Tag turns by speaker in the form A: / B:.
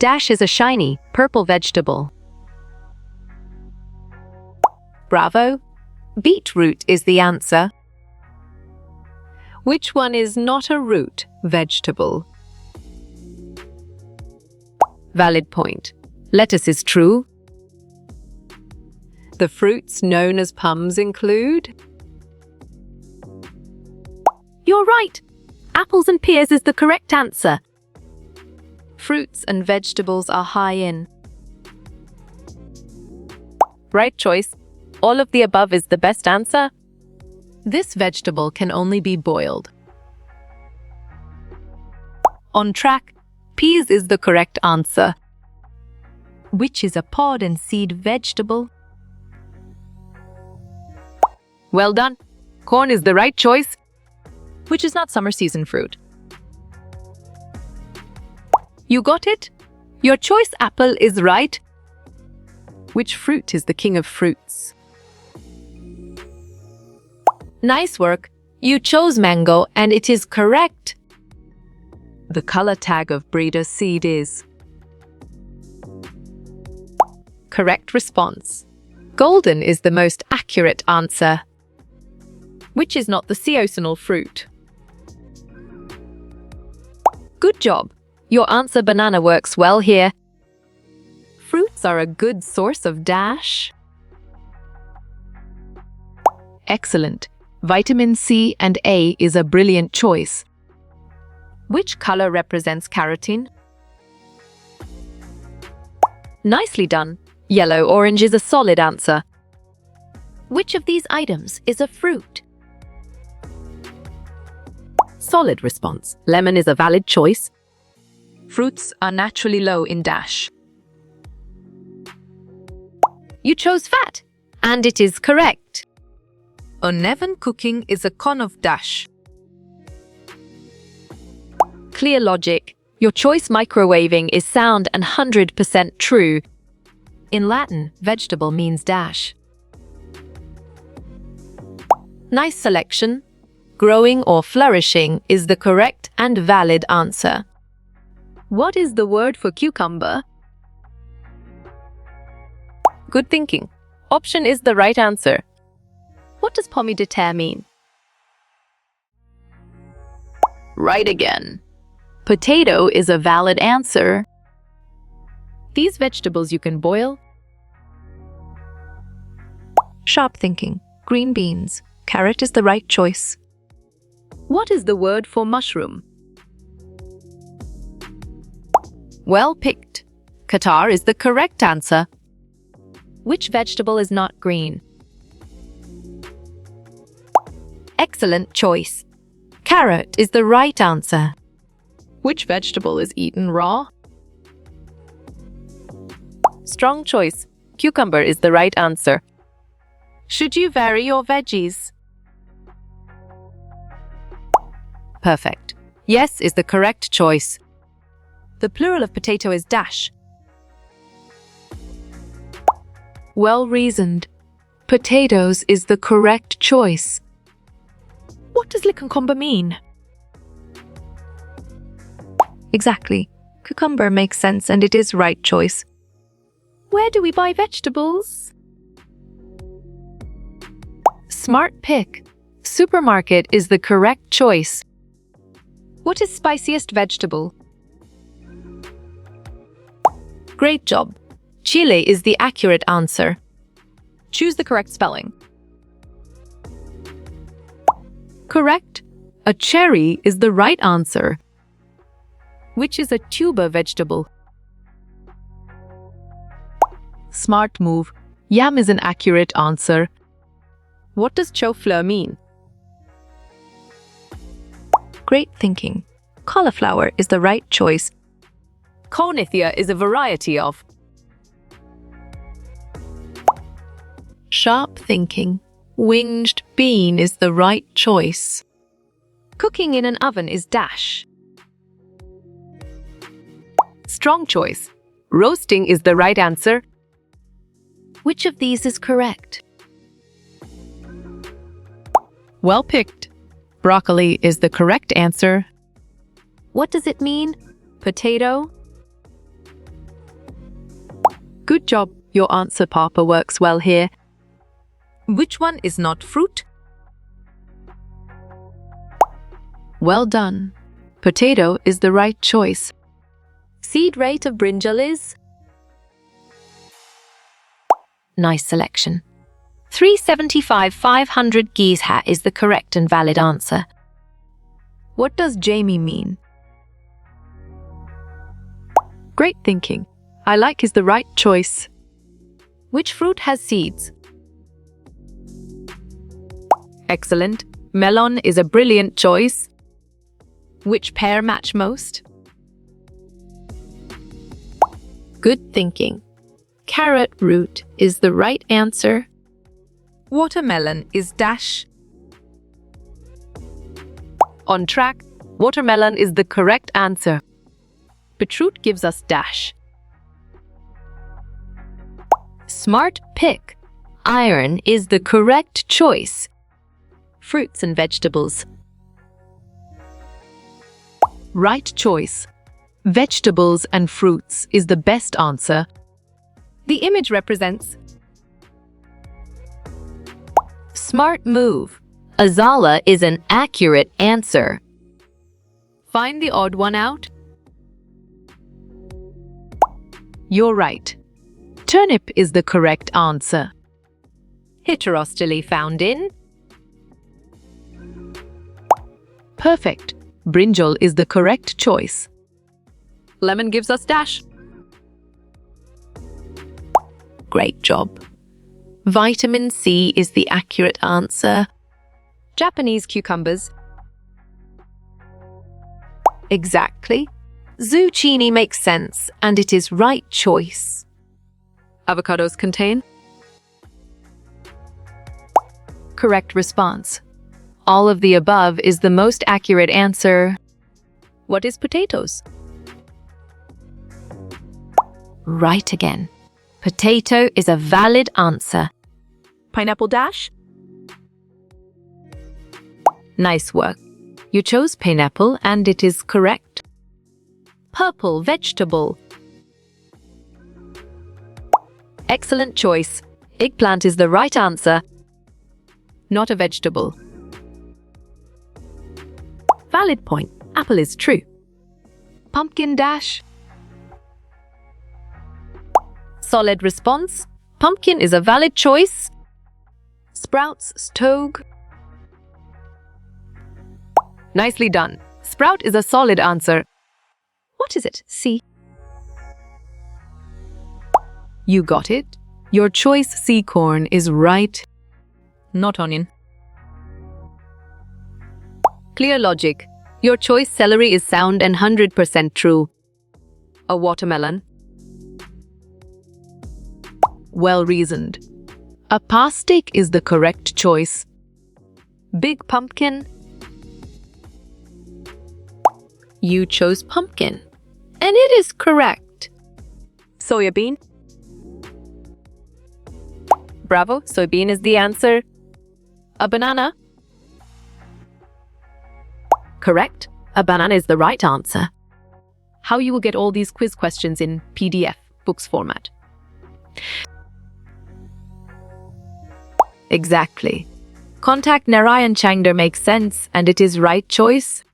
A: Dash is a shiny, purple vegetable. Bravo! Beetroot is the answer. Which one is not a root vegetable? Valid point. Lettuce is true. The fruits known as plums include? You're right! Apples and pears is the correct answer. Fruits and vegetables are high in. Right choice. All of the above is the best answer. This vegetable can only be boiled. On track. Peas is the correct answer. Which is a pod and seed vegetable? Well done. Corn is the right choice, which is not summer season fruit. You got it? Your choice apple is right. Which fruit is the king of fruits? Nice work. You chose mango and it is correct. The color tag of breeder seed is? Correct response. Golden is the most accurate answer. Which is not the seasonal fruit? Good job. Your answer banana works well here. Fruits are a good source of dash. Excellent. Vitamin C and A is a brilliant choice. Which color represents carotene? Nicely done. Yellow-orange is a solid answer. Which of these items is a fruit? Solid response. Lemon is a valid choice. Fruits are naturally low in dash. You chose fat, and it is correct. Uneven cooking is a con of dash. Clear logic. Your choice microwaving is sound and 100% true. In Latin, vegetable means dash. Nice selection. Growing or flourishing is the correct and valid answer. What is the word for cucumber? Good thinking. Option is the right answer. What does pomme de terre mean? Right again. Potato is a valid answer. These vegetables you can boil. Sharp thinking. Green beans. Carrot is the right choice. What is the word for mushroom? Well picked. Qatar is the correct answer. Which vegetable is not green? Excellent choice. Carrot is the right answer. Which vegetable is eaten raw? Strong choice. Cucumber is the right answer. Should you vary your veggies? Perfect. Yes is the correct choice. The plural of potato is dash. Well reasoned. Potatoes is the correct choice. What does cucumber mean? Exactly. Cucumber makes sense and it is right choice. Where do we buy vegetables? Smart pick. Supermarket is the correct choice. What is spiciest vegetable? Great job. Chile is the accurate answer. Choose the correct spelling. Correct. A cherry is the right answer. Which is a tuber vegetable? Smart move. Yam is an accurate answer. What does choux fleur mean? Great thinking. Cauliflower is the right choice. Cornithia is a variety of. Sharp thinking. Winged bean is the right choice. Cooking in an oven is dash. Strong choice. Roasting is the right answer. Which of these is correct? Well picked. Broccoli is the correct answer. What does it mean? Potato? job. Your answer, Papa, works well here. Which one is not fruit? Well done. Potato is the right choice. Seed rate of brinjal is? Nice selection. 375,500 geese is the correct and valid answer. What does Jamie mean? Great thinking. I like is the right choice. Which fruit has seeds? Excellent. Melon is a brilliant choice. Which pair match most? Good thinking. Carrot root is the right answer. Watermelon is dash. On track, watermelon is the correct answer. Beetroot gives us dash. Smart pick. Iron is the correct choice. Fruits and vegetables. Right choice. Vegetables and fruits is the best answer. The image represents. Smart move. Azala is an accurate answer. Find the odd one out. You're right. Turnip is the correct answer. Heterostyle found in? Perfect. Brinjal is the correct choice. Lemon gives us dash. Great job. Vitamin C is the accurate answer. Japanese cucumbers. Exactly. Zucchini makes sense, and it is right choice. Avocados contain? Correct response. All of the above is the most accurate answer. What is potatoes? Right again. Potato is a valid answer. Pineapple dash? Nice work. You chose pineapple and it is correct. Purple vegetable. Excellent choice. Eggplant is the right answer. Not a vegetable. Valid point. Apple is true. Pumpkin dash. Solid response. Pumpkin is a valid choice. Sprouts stog. Nicely done. Sprout is a solid answer. What is it? C. You got it. Your choice C corn is right. Not onion. Clear logic. Your choice celery is sound and 100% true. A watermelon. Well reasoned. A pastek is the correct choice. Big pumpkin. You chose pumpkin. And it is correct. Soybean. Bravo, soybean is the answer. A banana. Correct. A banana is the right answer. How you will get all these quiz questions in PDF books format. Exactly. Contact Narayan Changder makes sense and it is right choice.